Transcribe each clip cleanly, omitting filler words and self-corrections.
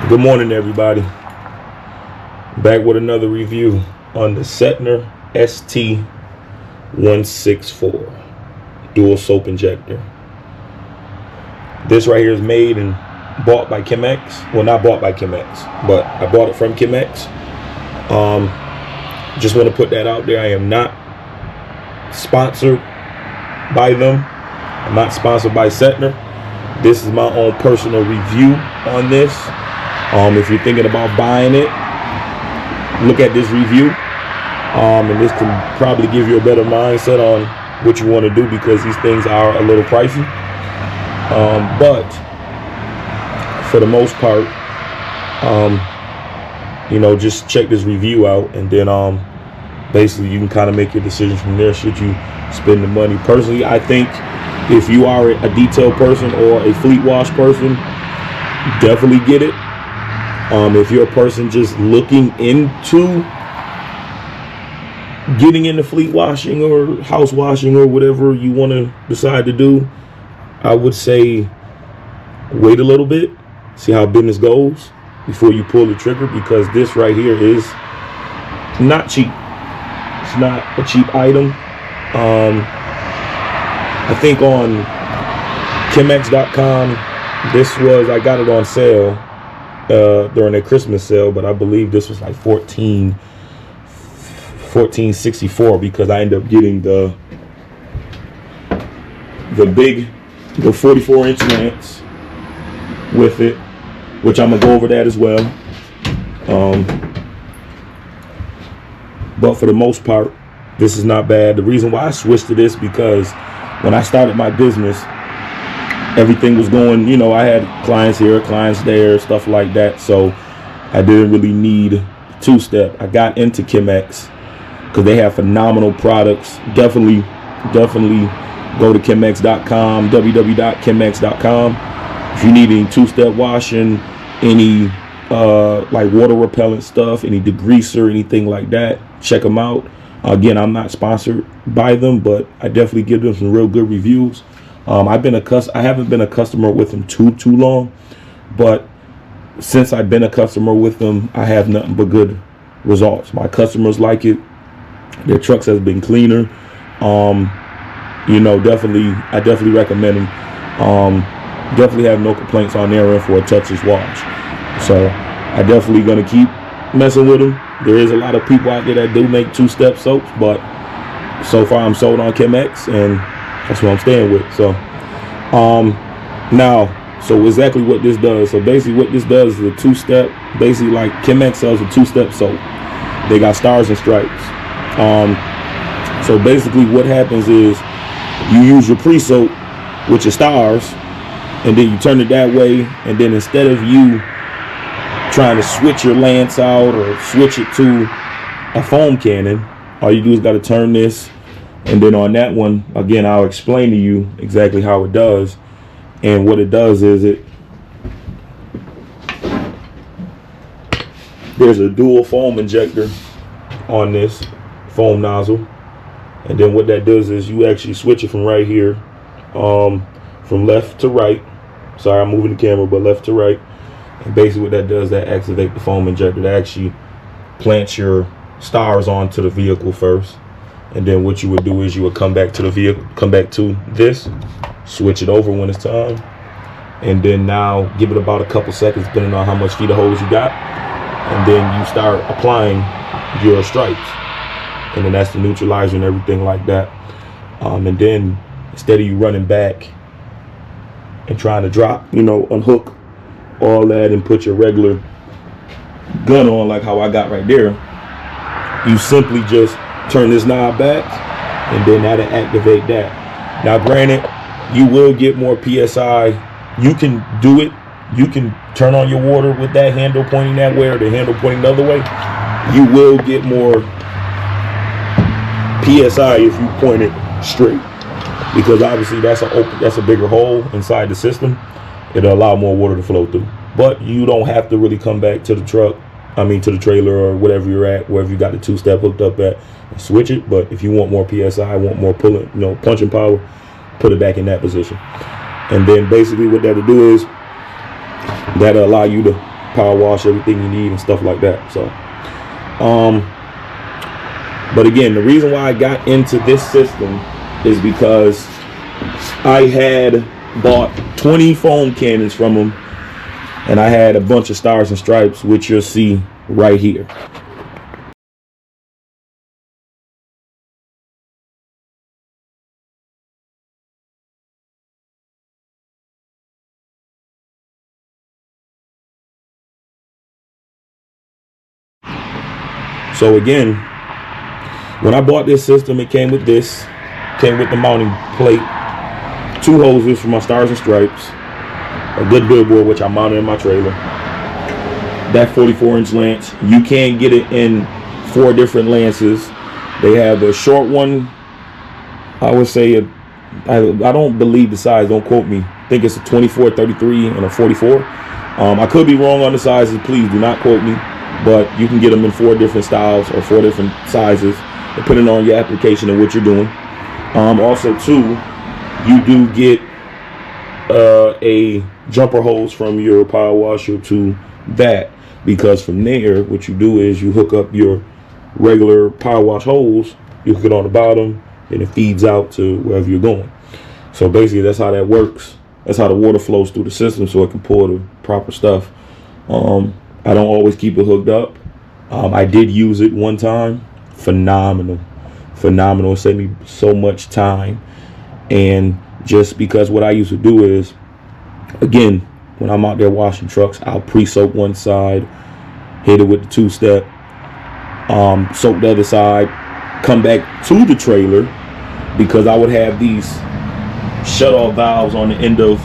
Good morning, everybody. Back with another review on the Suttner ST-164 dual soap injector. This right here is made and bought by Chemex. Well, not bought by Chemex, but I bought it from Chemex. Just want to put that out there. I am not sponsored by them. I'm not sponsored by Suttner. This is my own personal review on this. If you're thinking about buying it, look at this review, and this can probably give you a better mindset on what you want to do, because these things are a little pricey. But for the most part, just check this review out, and then basically you can kind of make your decision from there. Should you spend the money? Personally, I think if you are a detail person or a fleet wash person, definitely get it. If you're a person just looking into getting into fleet washing or house washing or whatever you want to decide to do, I would say wait a little bit, see how business goes before you pull the trigger, because this right here is not cheap. It's not a cheap item. I think on Chemex.com, I got it on sale during their Christmas sale, but I believe this was like $14.64, because I ended up getting the 44-inch lamps with it, which I'm gonna go over that as well. But for the most part, this is not bad. The reason why I switched to this, because when I started my business, everything was going, I had clients here, clients there, stuff like that. So I didn't really need two-step. I got into Chemex because they have phenomenal products. Definitely go to Chemex.com, www.chemex.com. If you need any two-step washing, any like water repellent stuff, any degreaser, anything like that, check them out. Again, I'm not sponsored by them, but I definitely give them some real good reviews. I haven't been a customer with them too long, but since I've been a customer with them, I have nothing but good results. My customers like it. Their trucks has been cleaner. I definitely recommend them. Definitely have no complaints on their end for a touchless wash. So I definitely gonna keep messing with them. There is a lot of people out there that do make two-step soaps, but so far I'm sold on Chemex, and that's what I'm staying with. So so exactly what this does. So basically what this does is a two-step, basically like Chemex sells a two-step soap. They got stars and stripes. So basically what happens is you use your pre-soap with your stars, and then you turn it that way, and then instead of you trying to switch your lance out or switch it to a foam cannon, all you do is got to turn this, and then on that one, again, I'll explain to you exactly how it does. And what it does is there's a dual foam injector on this foam nozzle, and then what that does is you actually switch it from right here, from left to right. Sorry, I'm moving the camera, but left to right. And basically what that does, that activates the foam injector. That actually plants your stars onto the vehicle first, and then what you would do is you would come back to the vehicle, come back to this, switch it over when it's time, and then now give it about a couple seconds depending on how much feet of hose you got, and then you start applying your stripes, and then that's the neutralizer and everything like that. And then instead of you running back and trying to drop, unhook all that and put your regular gun on like how I got right there, you simply just turn this knob back, and then that'll activate that. Now granted, you will get more PSI. You can do it. You can turn on your water with that handle pointing that way or the handle pointing the other way. You will get more PSI if you point it straight, because obviously that's a bigger hole inside the system. It'll allow more water to flow through. But you don't have to really come back to the truck, to the trailer or whatever you're at, wherever you got the two-step hooked up at, and switch it. But if you want more PSI, want more pulling, punching power, put it back in that position. And then basically what that'll do is that'll allow you to power wash everything you need and stuff like that. So but again, the reason why I got into this system is because I had bought 20 foam cannons from them, and I had a bunch of stars and stripes, which you'll see right here. So again, when I bought this system, it came with this, came with the mounting plate, 2 hoses for my stars and stripes, a good billboard which I mounted in my trailer, that 44-inch lance. You can get it in 4 different lances. They have a short one, I would say, I don't believe the size, don't quote me. I think it's a 24, 33, and a 44. I could be wrong on the sizes, please do not quote me. But you can get them in 4 different styles or 4 different sizes, depending on your application and what you're doing. Also, too, you do get a jumper hose from your power washer to that, because from there, what you do is you hook up your regular power wash hose, you hook it on the bottom, and it feeds out to wherever you're going. So basically, that's how that works. That's how the water flows through the system, so it can pour the proper stuff. I don't always keep it hooked up. I did use it one time. Phenomenal. It saved me so much time. And just because what I used to do is, again, when I'm out there washing trucks, I'll pre-soak one side, hit it with the 2-step, soak the other side, come back to the trailer, because I would have these shut-off valves on the end of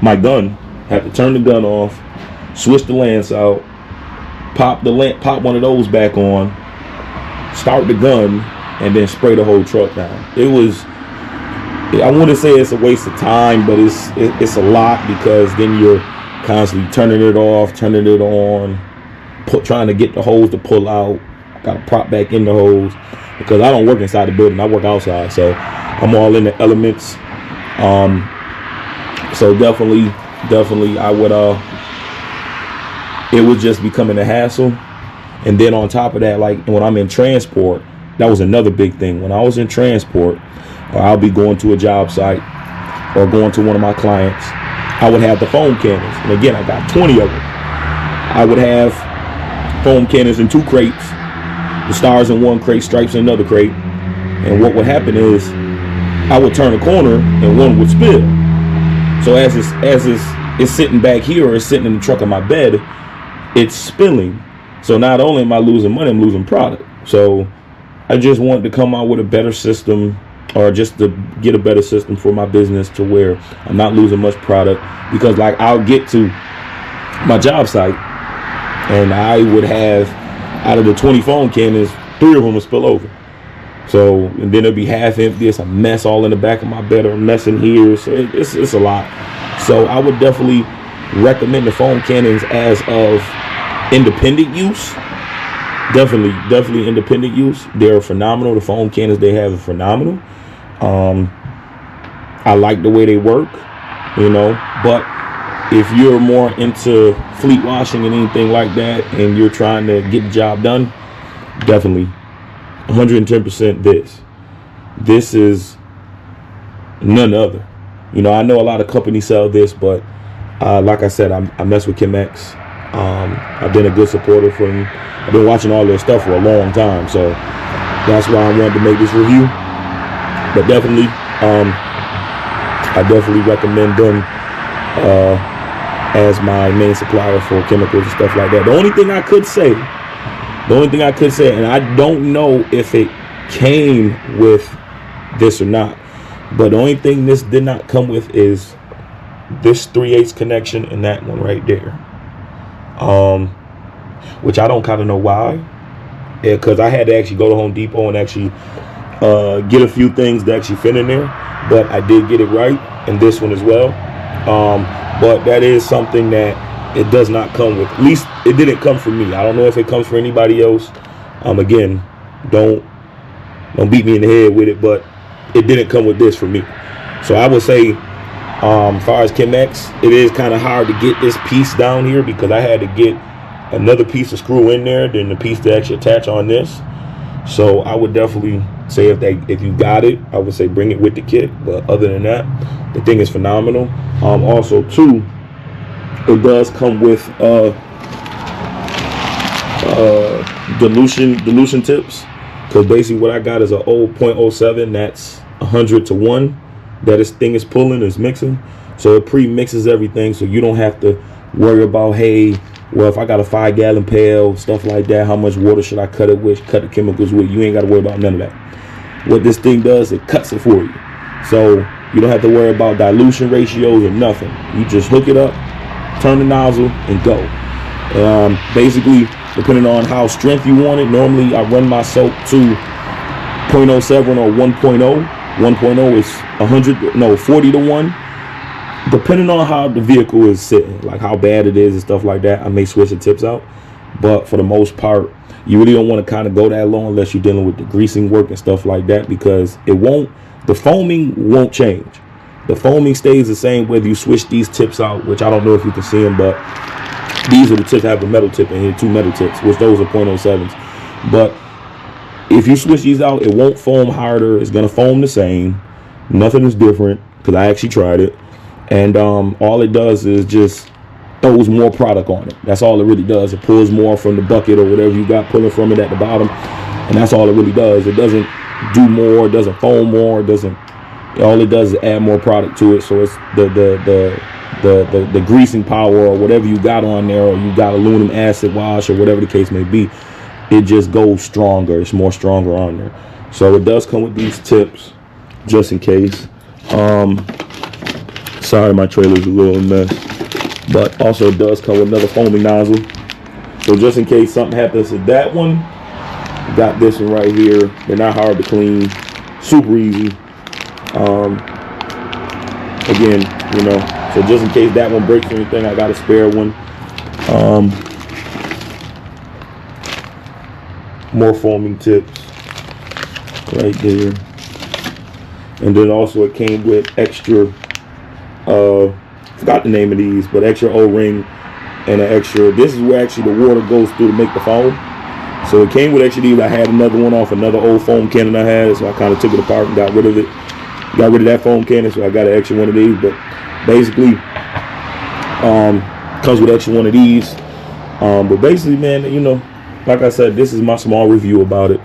my gun. Have to turn the gun off, switch the lance out, pop one of those back on, start the gun, and then spray the whole truck down. It was, I wouldn't say it's a waste of time, but it's a lot, because then you're constantly turning it off, turning it on, trying to get the hose to pull out. Got to prop back in the hose, because I don't work inside the building, I work outside, so I'm all in the elements. So definitely I would it was just becoming a hassle. And then on top of that, like when I'm in transport, that was another big thing. When I was in transport, or I'll be going to a job site or going to one of my clients, I would have the foam cannons. And again, I got 20 of them. I would have foam cannons in 2 crates, the stars in 1 crate, stripes in another crate. And what would happen is I would turn a corner and one would spill. So as it's sitting back here, or it's sitting in the truck of my bed, it's spilling. So not only am I losing money, I'm losing product. So I just wanted to come out with a better system, or just to get a better system for my business, to where I'm not losing much product. Because like I'll get to my job site and I would have, out of the 20 foam cannons, 3 of them would spill over. So, and then it'll be half empty. It's a mess all in the back of my bed, or a mess in here. So it's a lot. So I would definitely recommend the foam cannons as of independent use. Definitely independent use. They're phenomenal. The foam cannons they have are phenomenal. I like the way they work, but if you're more into fleet washing and anything like that, and you're trying to get the job done, definitely 110% this is none other. I know a lot of companies sell this, but like I said, I mess with Chemex. I've been a good supporter for them. I've been watching all their stuff for a long time, so that's why I wanted to make this review. But definitely, I definitely recommend them as my main supplier for chemicals and stuff like that. The only thing I could say, and I don't know if it came with this or not, but the only thing this did not come with is this 3/8 connection and that one right there. Which I don't kind of know why. Because I had to actually go to Home Depot and actually get a few things to actually fit in there. But I did get it right, and this one as well. But that is something that it does not come with. At least it didn't come for me. I don't know if it comes for anybody else. Again, don't beat me in the head with it, but it didn't come with this for me. So I would say As far as Chemex, it is kind of hard to get this piece down here because I had to get another piece of screw in there than the piece to actually attach on this. So I would definitely say if you got it, I would say bring it with the kit. But other than that, the thing is phenomenal. Also too, it does come with dilution tips, because basically what I got is an old 0.07 that's 100 to 1 that this thing is pulling, is mixing. So it pre-mixes everything, so you don't have to worry about, hey, well, if I got a 5-gallon pail, stuff like that, how much water should I cut it with, cut the chemicals with. You ain't got to worry about none of that. What this thing does, it cuts it for you. So you don't have to worry about dilution ratios or nothing. You just hook it up, turn the nozzle, and go. Basically, depending on how strength you want it, normally I run my soap to 0.07 or 1.0. 1.0 is 40 to 1. Depending on how the vehicle is sitting, like how bad it is and stuff like that, I may switch the tips out. But for the most part, you really don't want to kind of go that long unless you're dealing with the greasing work and stuff like that, because the foaming won't change. The foaming stays the same whether you switch these tips out, which I don't know if you can see them, but these are the tips. I have a metal tip in here, 2 metal tips, which those are 0.07s. But if you switch these out, it won't foam harder. It's going to foam the same. Nothing is different, because I actually tried it. And all it does is just throws more product on it. That's all it really does. It pulls more from the bucket or whatever you got pulling from it at the bottom, and that's all it really does. It doesn't do more. It doesn't foam more. It doesn't. All it does is add more product to it. So it's the greasing power or whatever you got on there, or you got aluminum acid wash or whatever the case may be. It just goes stronger. It's more stronger on there. So it does come with these tips, just in case. Sorry, my trailer's a little mess. But also it does come with another foaming nozzle. So just in case something happens to that one, got this one right here. They're not hard to clean. Super easy. Again, you know, so just in case that one breaks or anything, I got a spare one. More foaming tips right there. And then also it came with extra, forgot the name of these, but extra O-ring and an extra, this is where actually the water goes through to make the foam. So it came with extra these. I had another one off another old foam cannon I had, so I kind of took it apart and got rid of it. Got rid of that foam cannon, so I got an extra one of these. But basically, comes with extra one of these. But basically, man, you know, like I said, this is my small review about it.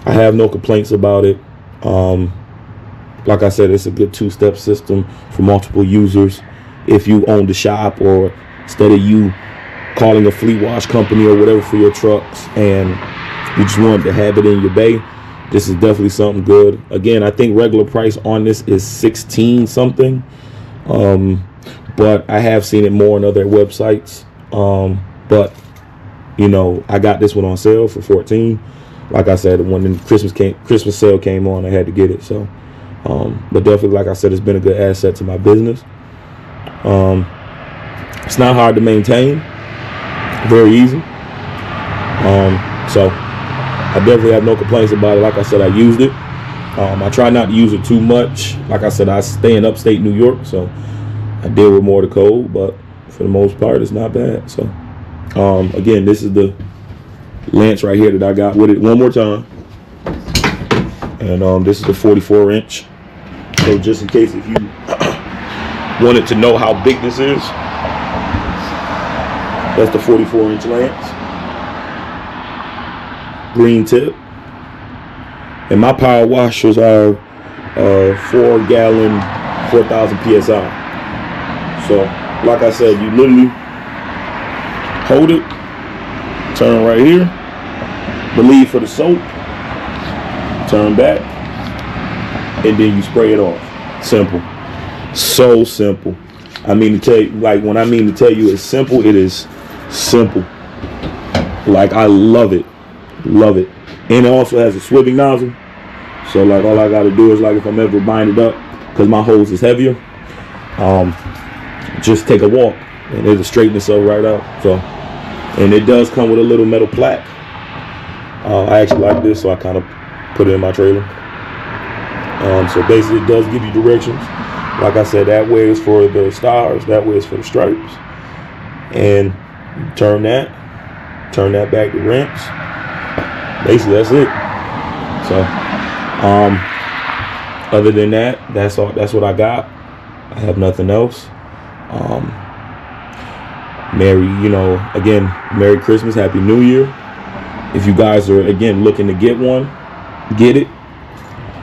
I have no complaints about it. Like I said, it's a good 2-step system for multiple users. If you own the shop, or instead of you calling a fleet wash company or whatever for your trucks, and you just wanted to have it in your bay, this is definitely something good. Again, I think regular price on this is 16 something. But I have seen it more on other websites. But you know, I got this one on sale for 14. Like I said, when the Christmas sale came on, I had to get it. So, but definitely, like I said, it's been a good asset to my business. It's not hard to maintain, very easy. So I definitely have no complaints about it. Like I said, I used it. I try not to use it too much. Like I said, I stay in upstate New York, so I deal with more of the cold, but for the most part, it's not bad. So, again, this is the lance right here that I got with it. One more time. And this is the 44-inch. So just in case if you wanted to know how big this is, that's the 44-inch lance. Green tip. And my power washers are 4-gallon, 4,000 psi. So, like I said, you literally hold it, turn right here, relieve for the soap, turn back, and then you spray it off. Simple. So simple. I mean to tell you, like, when I mean to tell you it's simple, it is simple. Like, I love it. Love it. And it also has a swiveling nozzle. So, like, all I got to do is, like, if I'm ever binded up, because my hose is heavier, just take a walk, and it'll straighten itself right out. So, and it does come with a little metal plaque. I actually like this, so I kind of put it in my trailer. So basically it does give you directions. Like I said, that way is for the stars, that way is for the stripes. And you turn that back to rinse. Basically that's it. So other than that, that's all. That's what I got. I have nothing else. Merry Christmas, Happy New Year. If you guys are again looking to get one, get it.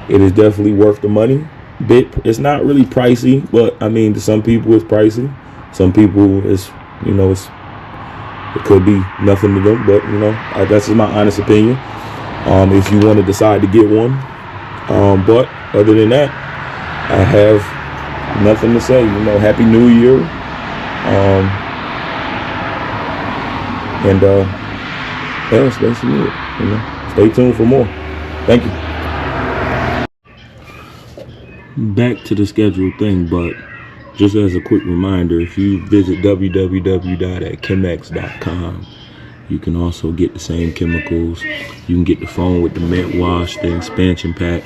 It is definitely worth the money. It's not really pricey, but I mean to some people it's pricey. Some people it could be nothing to them, but that's just my honest opinion. If you want to decide to get one, but other than that, I have nothing to say. Happy New Year. That's basically it. Stay tuned for more. Thank you. Back to the scheduled thing, but just as a quick reminder, if you visit www.chemex.com, you can also get the same chemicals. You can get the foam with the mint wash, the expansion pack,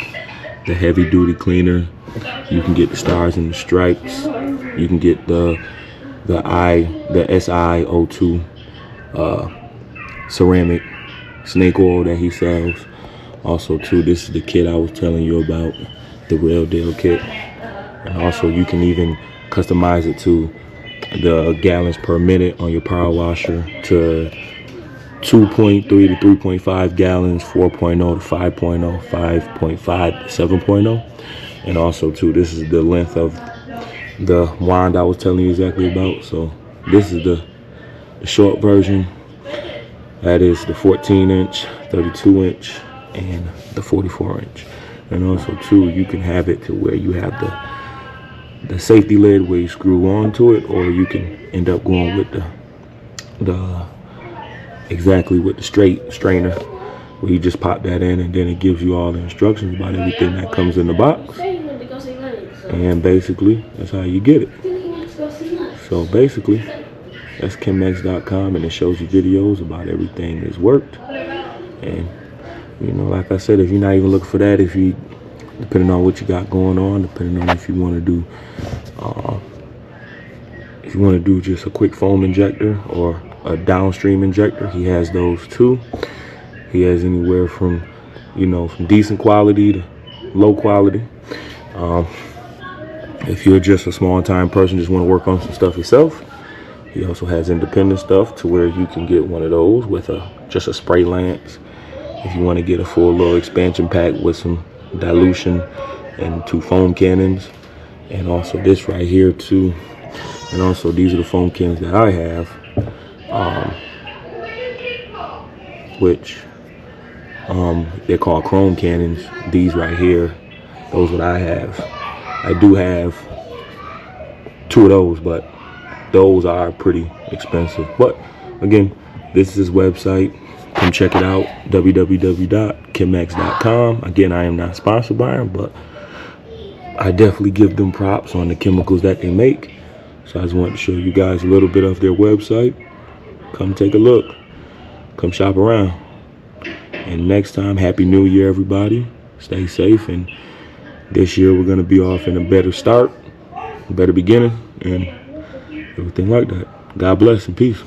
the heavy duty cleaner. You can get the stars and the stripes. You can get the SiO2 ceramic snake oil that he sells. Also too, this is the kit I was telling you about, the real deal kit. And also you can even customize it to the gallons per minute on your power washer to 2.3 to 3.5 gallons, 4.0 to 5.0, 5.5 to 7.0. And also too, this is the length of the wand I was telling you exactly about. So this is the short version. That is the 14-inch, 32-inch, and the 44-inch. And also too, you can have it to where you have the safety lid where you screw onto it, or you can end up going with the straight strainer, where you just pop that in and then it gives you all the instructions about everything that comes in the box. And basically that's how you get it. So basically that's chemex.com, and it shows you videos about everything that's worked. And like I said, if you're not even looking for that, depending on what you got going on, depending on if you want to do just a quick foam injector or a downstream injector, he has those too. He has anywhere from from decent quality to low quality. If you're just a small time person, just want to work on some stuff yourself, he also has independent stuff to where you can get one of those with just a spray lance. If you want to get a full little expansion pack with some dilution and 2 foam cannons, and also this right here too. And also these are the foam cannons that I have, which they're called chrome cannons. These right here, those what I have. I do have 2 of those, but those are pretty expensive. But again, this is his website. Come check it out, www.chemex.com. Again, I am not sponsored by them, but I definitely give them props on the chemicals that they make. So I just wanted to show you guys a little bit of their website. Come take a look. Come shop around. And next time, Happy New Year, everybody. Stay safe. And this year, we're going to be off in a better start, better beginning, and everything like that. God bless and peace.